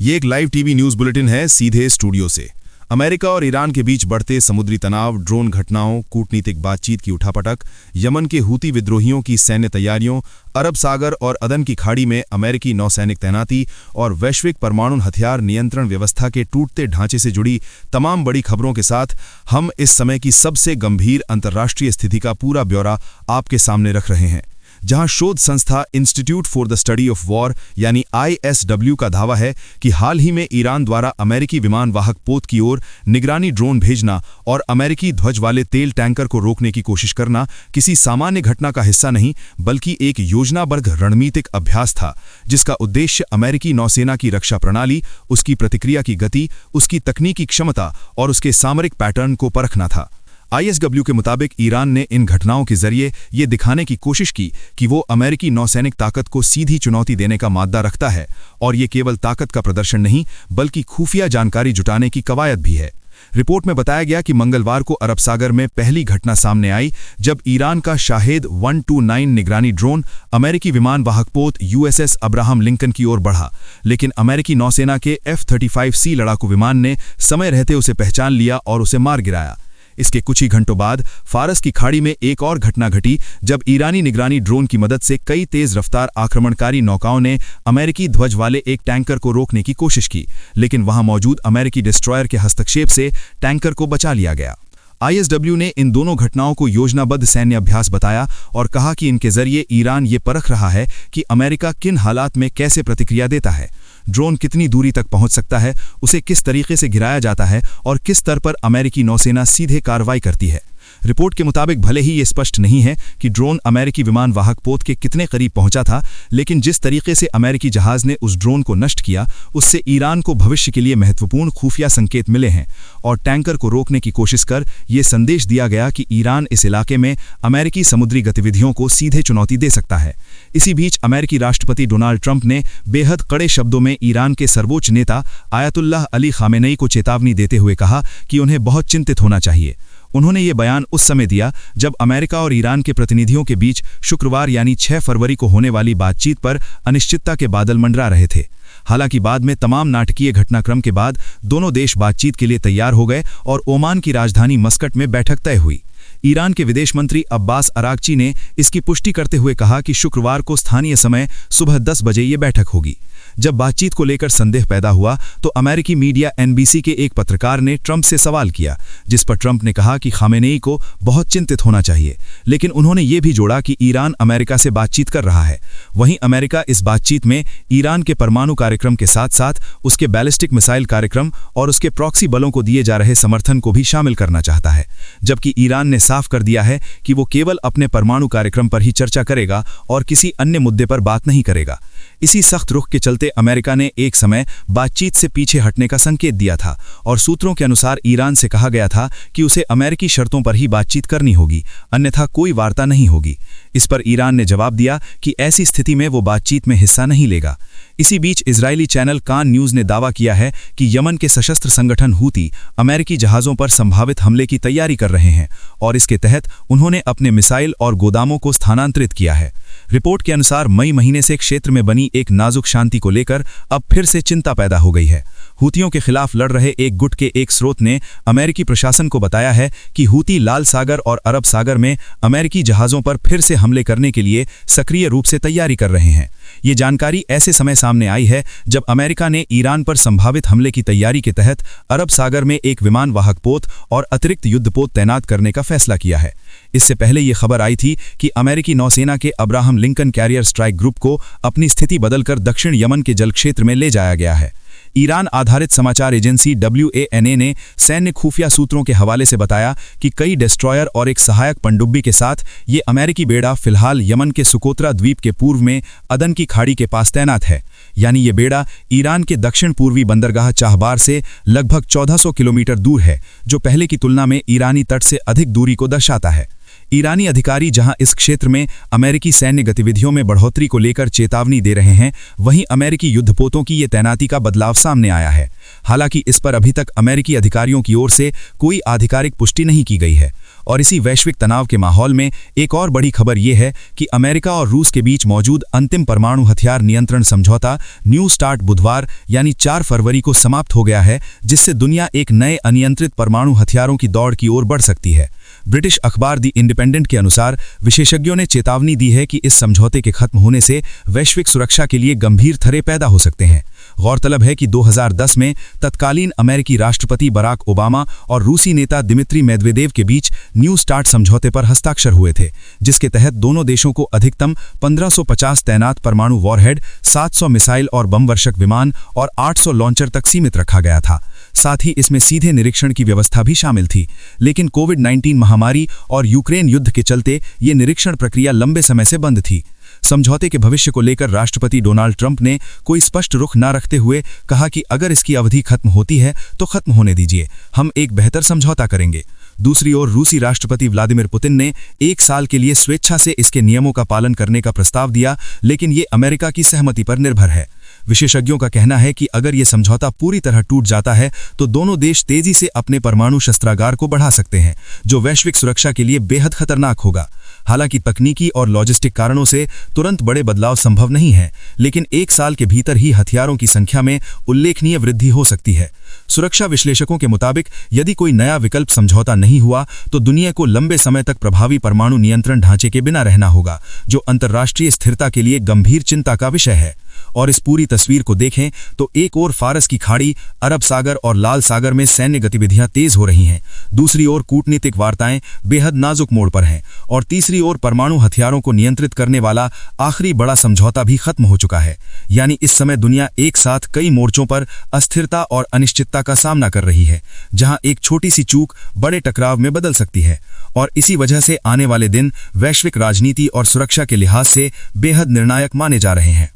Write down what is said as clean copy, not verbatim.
ये एक live TV news bulletin है सीधे स्टूडियो से। अमेरिका और ईरान के बीच बढ़ते समुद्री तनाव, ड्रोन घटनाओं, कूटनीतिक बातचीत की उठापटक, यमन के हूती विद्रोहियों की सैन्य तैयारियों, अरब सागर और अदन की खाड़ी में अमेरिकी नौसैनिक तैनाती और वैश्विक परमाणु हथियार नियंत्रण व्यवस्था के टूटते ढांचे से जुड़ी तमाम बड़ी खबरों के साथ हम इस समय की सबसे गंभीर अंतर्राष्ट्रीय स्थिति का पूरा ब्यौरा आपके सामने रख रहे हैं। जहां शोध संस्था institute for the study of war यानी ISW का दावा है कि हाल ही में ईरान द्वारा अमेरिकी विमान वाहक पोत की ओर निगरानी ड्रोन भेजना और अमेरिकी ध्वज वाले तेल टैंकर को रोकने की कोशिश करना किसी सामान्य घटना का हिस्सा नहीं बल्कि एक योजनाबद्ध रणनीतिक अभ्यास था, जिसका उद्देश्य अमेरिकी नौसेना की रक्षा प्रणाली, उसकी प्रतिक्रिया की गति, उसकी तकनीकी क्षमता और उसके सामरिक पैटर्न को परखना था। ISW के मुताबिक ईरान ने इन घटनाओं के जरिए ये दिखाने की कोशिश की कि वो अमेरिकी नौसैनिक ताकत को सीधी चुनौती देने का माद्दा रखता है, और ये केवल ताकत का प्रदर्शन नहीं बल्कि खुफिया जानकारी जुटाने की कवायद भी है। रिपोर्ट में बताया गया कि मंगलवार को अरब सागर में पहली घटना सामने आई जब ईरान का शाहेद 129 निगरानी ड्रोन अमेरिकी विमान वाहक पोत USS अब्राहम लिंकन की ओर बढ़ा, लेकिन अमेरिकी नौसेना के F-35C लड़ाकू विमान ने समय रहते उसे पहचान लिया और उसे मार गिराया। इसके कुछ ही घंटों बाद फारस की खाड़ी में एक और घटना घटी जब ईरानी निगरानी ड्रोन की मदद से कई तेज रफ्तार आक्रमणकारी नौकाओं ने अमेरिकी ध्वज वाले एक टैंकर को रोकने की कोशिश की, लेकिन वहां मौजूद अमेरिकी डिस्ट्रॉयर के हस्तक्षेप से टैंकर को बचा लिया गया। ISW ने इन दोनों घटनाओं को योजनाबद्ध सैन्य अभ्यास बताया और कहा कि इनके जरिए ईरान ये परख रहा है कि अमेरिका किन हालात में कैसे प्रतिक्रिया देता है, ड्रोन कितनी दूरी तक पहुंच सकता है, उसे किस तरीके से गिराया जाता है और किस स्तर पर अमेरिकी नौसेना सीधे कार्रवाई करती है। रिपोर्ट के मुताबिक भले ही ये स्पष्ट नहीं है कि ड्रोन अमेरिकी विमान वाहक पोत के कितने करीब पहुंचा था, लेकिन जिस तरीके से अमेरिकी जहाज ने उस ड्रोन को नष्ट किया उससे ईरान को भविष्य के लिए महत्वपूर्ण खुफिया संकेत मिले हैं और टैंकर को रोकने की कोशिश कर ये संदेश दिया गया कि ईरान इस इलाके में अमेरिकी समुद्री गतिविधियों को सीधे चुनौती दे सकता है। इसी बीच अमेरिकी राष्ट्रपति डोनाल्ड ट्रंप ने बेहद कड़े शब्दों में ईरान के सर्वोच्च नेता आयतुल्लाह अली खामेनेई को चेतावनी देते हुए कहा कि उन्हें बहुत चिंतित होना चाहिए। उन्होंने ये बयान उस समय दिया जब अमेरिका और ईरान के प्रतिनिधियों के बीच शुक्रवार यानी 6 फरवरी को होने वाली बातचीत पर अनिश्चितता के बादल मंडरा रहे थे। हालांकि बाद में तमाम नाटकीय घटनाक्रम के बाद दोनों देश बातचीत के लिए तैयार हो गए और ओमान की राजधानी मस्कट में बैठक तय हुई। ईरान के विदेश मंत्री अब्बास अरागची ने इसकी पुष्टि करते हुए कहा कि शुक्रवार को स्थानीय समय सुबह 10 बजे ये बैठक होगी। जब बातचीत को लेकर संदेह पैदा हुआ तो अमेरिकी मीडिया NBC के एक पत्रकार ने ट्रंप से सवाल किया, जिस पर ट्रंप ने कहा कि खामेनेई को बहुत चिंतित होना चाहिए, लेकिन उन्होंने ये भी जोड़ा कि ईरान अमेरिका से बातचीत कर रहा है। वहीं अमेरिका इस बातचीत में ईरान के परमाणु कार्यक्रम के साथ साथ उसके बैलिस्टिक मिसाइल कार्यक्रम और उसके प्रॉक्सी बलों को दिए जा रहे समर्थन को भी शामिल करना चाहता है, जबकि ईरान ने साफ कर दिया है कि वो केवल अपने परमाणु कार्यक्रम पर ही चर्चा करेगा और किसी अन्य मुद्दे पर बात नहीं करेगा। इसी सख्त रुख के चलते अमेरिका ने एक समय बातचीत से पीछे हटने का संकेत दिया था और सूत्रों के अनुसार ईरान से कहा गया था कि उसे अमेरिकी शर्तों पर ही बातचीत करनी होगी, अन्यथा कोई वार्ता नहीं होगी। इस पर ईरान ने जवाब दिया कि ऐसी स्थिति में वो बातचीत में हिस्सा नहीं लेगा। इसी बीच इजरायली चैनल कान न्यूज ने दावा किया है कि यमन के सशस्त्र संगठन हूती अमेरिकी जहाज़ों पर संभावित हमले की तैयारी कर रहे हैं और इसके तहत उन्होंने अपने मिसाइल और गोदामों को स्थानांतरित किया है। रिपोर्ट के अनुसार मई महीने से क्षेत्र में बनी एक नाजुक शांति को लेकर अब फिर से चिंता पैदा हो गई है। हूतियों के खिलाफ लड़ रहे एक गुट के एक स्रोत ने अमेरिकी प्रशासन को बताया है कि हूती लाल सागर और अरब सागर में अमेरिकी जहाज़ों पर फिर से हमले करने के लिए सक्रिय रूप से तैयारी कर रहे हैं। ये जानकारी ऐसे समय सामने आई है जब अमेरिका ने ईरान पर संभावित हमले की तैयारी के तहत अरब सागर में एक विमान वाहक पोत और अतिरिक्त युद्धपोत तैनात करने का फैसला किया है। इससे पहले ये खबर आई थी कि अमेरिकी नौसेना के Abraham Lincoln carrier strike group को अपनी स्थिति बदलकर दक्षिण यमन के जल क्षेत्र में ले जाया गया है। ईरान आधारित समाचार एजेंसी WANA ने सैन्य खुफिया सूत्रों के हवाले से बताया कि कई डिस्ट्रॉयर और एक सहायक पनडुब्बी के साथ ये अमेरिकी बेड़ा फिलहाल यमन के सुकोत्रा द्वीप के पूर्व में अदन की खाड़ी के पास तैनात है। यानी ये बेड़ा ईरान के दक्षिण पूर्वी बंदरगाह चाहबार से लगभग 1400 किलोमीटर दूर है, जो पहले की तुलना में ईरानी तट से अधिक दूरी को दर्शाता है। ईरानी अधिकारी जहां इस क्षेत्र में अमेरिकी सैन्य गतिविधियों में बढ़ोतरी को लेकर चेतावनी दे रहे हैं, वहीं अमेरिकी युद्धपोतों की ये तैनाती का बदलाव सामने आया है। हालांकि इस पर अभी तक अमेरिकी अधिकारियों की ओर से कोई आधिकारिक पुष्टि नहीं की गई है और इसी वैश्विक तनाव के माहौल में एक और बड़ी खबर यह है कि अमेरिका और रूस के बीच मौजूद अंतिम परमाणु हथियार नियंत्रण समझौता न्यू स्टार्ट बुधवार यानी 4 फरवरी को समाप्त हो गया है, जिससे दुनिया एक नए अनियंत्रित परमाणु हथियारों की दौड़ की ओर बढ़ सकती है। ब्रिटिश अखबार द इंडिपेंडेंट के अनुसार विशेषज्ञों ने चेतावनी दी है कि इस समझौते के खत्म होने से वैश्विक सुरक्षा के लिए गंभीर खतरे पैदा हो सकते हैं। गौरतलब है कि 2010 में तत्कालीन अमेरिकी राष्ट्रपति बराक ओबामा और रूसी नेता दिमित्री मेदवेदेव के बीच न्यू स्टार्ट समझौते पर हस्ताक्षर हुए थे, जिसके तहत दोनों देशों को अधिकतम 1550 तैनात परमाणु वॉरहेड, 700 मिसाइल और बम वर्षक विमान और 800 लॉन्चर तक सीमित रखा गया था। साथ ही इसमें सीधे निरीक्षण की व्यवस्था भी शामिल थी, लेकिन कोविड-19 महामारी और यूक्रेन युद्ध के चलते ये निरीक्षण प्रक्रिया लंबे समय से बंद थी। समझौते के भविष्य को लेकर राष्ट्रपति डोनाल्ड ट्रंप ने कोई स्पष्ट रुख न रखते हुए कहा कि अगर इसकी अवधि खत्म होती है तो खत्म होने दीजिए, हम एक बेहतर समझौता करेंगे। दूसरी ओर रूसी राष्ट्रपति व्लादिमीर पुतिन ने 1 साल के लिए स्वेच्छा से इसके नियमों का पालन करने का प्रस्ताव दिया, लेकिन ये अमेरिका की सहमति पर निर्भर है। विशेषज्ञों का कहना है कि अगर ये समझौता पूरी तरह टूट जाता है तो दोनों देश तेजी से अपने परमाणु शस्त्रागार को बढ़ा सकते हैं, जो वैश्विक सुरक्षा के लिए बेहद खतरनाक होगा। हालांकि तकनीकी और लॉजिस्टिक कारणों से तुरंत बड़े बदलाव संभव नहीं है, लेकिन 1 साल के भीतर ही हथियारों की संख्या में उल्लेखनीय वृद्धि हो सकती है। सुरक्षा विश्लेषकों के मुताबिक यदि कोई नया विकल्प समझौता नहीं हुआ तो दुनिया को लंबे समय तक प्रभावी परमाणु नियंत्रण ढांचे के बिना रहना होगा, जो अंतर्राष्ट्रीय स्थिरता के लिए गंभीर चिंता का विषय है। और इस पूरी तस्वीर को देखें तो एक ओर फारस की खाड़ी, अरब सागर और लाल सागर में सैन्य गतिविधियां तेज हो रही हैं, दूसरी ओर कूटनीतिक वार्ताएं बेहद नाजुक मोड़ पर हैं, और तीसरी ओर परमाणु हथियारों को नियंत्रित करने वाला आखिरी बड़ा समझौता भी खत्म हो चुका है। यानी इस समय दुनिया एक साथ कई मोर्चों पर अस्थिरता और अनिश्चितता का सामना कर रही है, जहां एक छोटी सी चूक बड़े टकराव में बदल सकती है। और इसी वजह से आने वाले दिन वैश्विक राजनीति और सुरक्षा के लिहाज से बेहद निर्णायक माने जा रहे हैं।